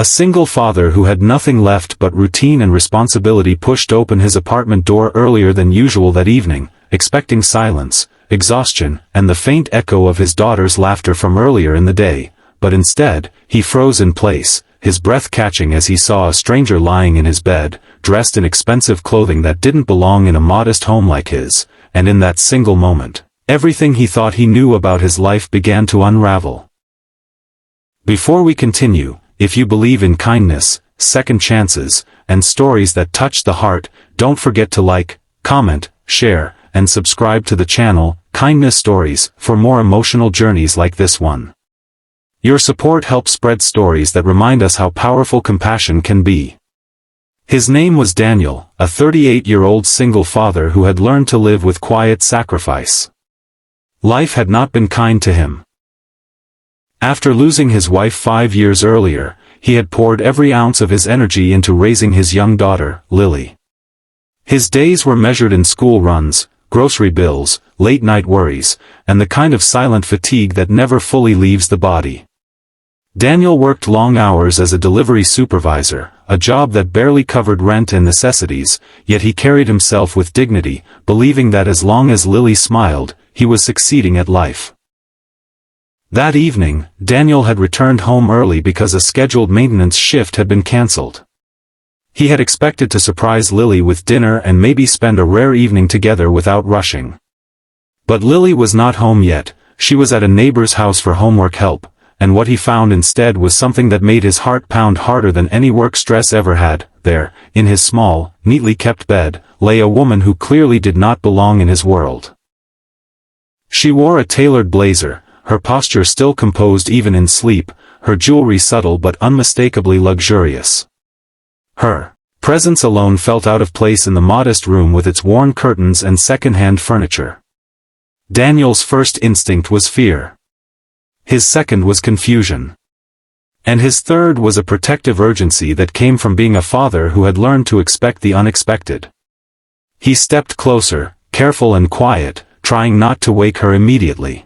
A single father who had nothing left but routine and responsibility pushed open his apartment door earlier than usual that evening, expecting silence, exhaustion, and the faint echo of his daughter's laughter from earlier in the day, but instead, he froze in place, his breath catching as he saw a stranger lying in his bed, dressed in expensive clothing that didn't belong in a modest home like his, and in that single moment, everything he thought he knew about his life began to unravel. Before we continue, if you believe in kindness, second chances, and stories that touch the heart, don't forget to like, comment, share, and subscribe to the channel, Kindness Stories, for more emotional journeys like this one. Your support helps spread stories that remind us how powerful compassion can be. His name was Daniel, a 38-year-old single father who had learned to live with quiet sacrifice. Life had not been kind to him. After losing his wife 5 years earlier, he had poured every ounce of his energy into raising his young daughter, Lily. His days were measured in school runs, grocery bills, late-night worries, and the kind of silent fatigue that never fully leaves the body. Daniel worked long hours as a delivery supervisor, a job that barely covered rent and necessities, yet he carried himself with dignity, believing that as long as Lily smiled, he was succeeding at life. That evening, Daniel had returned home early because a scheduled maintenance shift had been cancelled. He had expected to surprise Lily with dinner and maybe spend a rare evening together without rushing. But Lily was not home yet, she was at a neighbor's house for homework help, and what he found instead was something that made his heart pound harder than any work stress ever had. There, in his small, neatly kept bed, lay a woman who clearly did not belong in his world. She wore a tailored blazer, her posture still composed even in sleep, her jewelry subtle but unmistakably luxurious. Her presence alone felt out of place in the modest room with its worn curtains and second-hand furniture. Daniel's first instinct was fear. His second was confusion. And his third was a protective urgency that came from being a father who had learned to expect the unexpected. He stepped closer, careful and quiet, trying not to wake her immediately.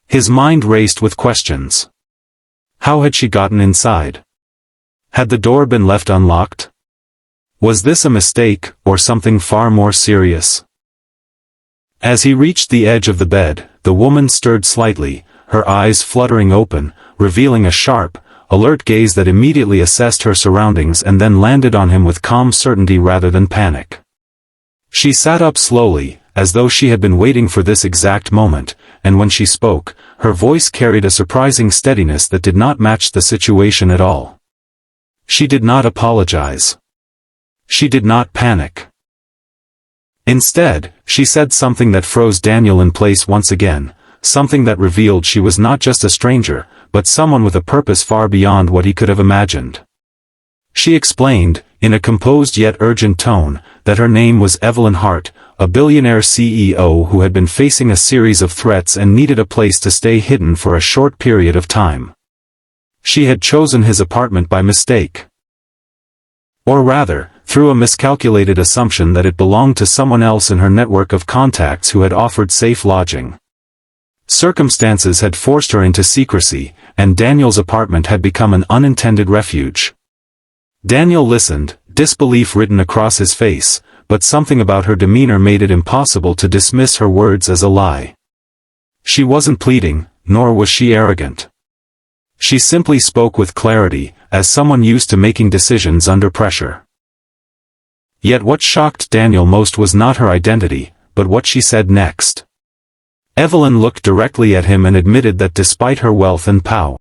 His mind raced with questions. How had she gotten inside? Had the door been left unlocked? Was this a mistake, or something far more serious? As he reached the edge of the bed, the woman stirred slightly, her eyes fluttering open, revealing a sharp, alert gaze that immediately assessed her surroundings and then landed on him with calm certainty rather than panic. She sat up slowly, as though she had been waiting for this exact moment, and when she spoke, her voice carried a surprising steadiness that did not match the situation at all. She did not apologize. She did not panic. Instead, she said something that froze Daniel in place once again, something that revealed she was not just a stranger, but someone with a purpose far beyond what he could have imagined. She explained, in a composed yet urgent tone, that her name was Evelyn Hart, a billionaire CEO who had been facing a series of threats and needed a place to stay hidden for a short period of time. She had chosen his apartment by mistake. Or rather, through a miscalculated assumption that it belonged to someone else in her network of contacts who had offered safe lodging. Circumstances had forced her into secrecy, and Daniel's apartment had become an unintended refuge. Daniel listened, disbelief written across his face, but something about her demeanor made it impossible to dismiss her words as a lie. She wasn't pleading, nor was she arrogant. She simply spoke with clarity, as someone used to making decisions under pressure. Yet what shocked Daniel most was not her identity, but what she said next. Evelyn looked directly at him and admitted that despite her wealth and power,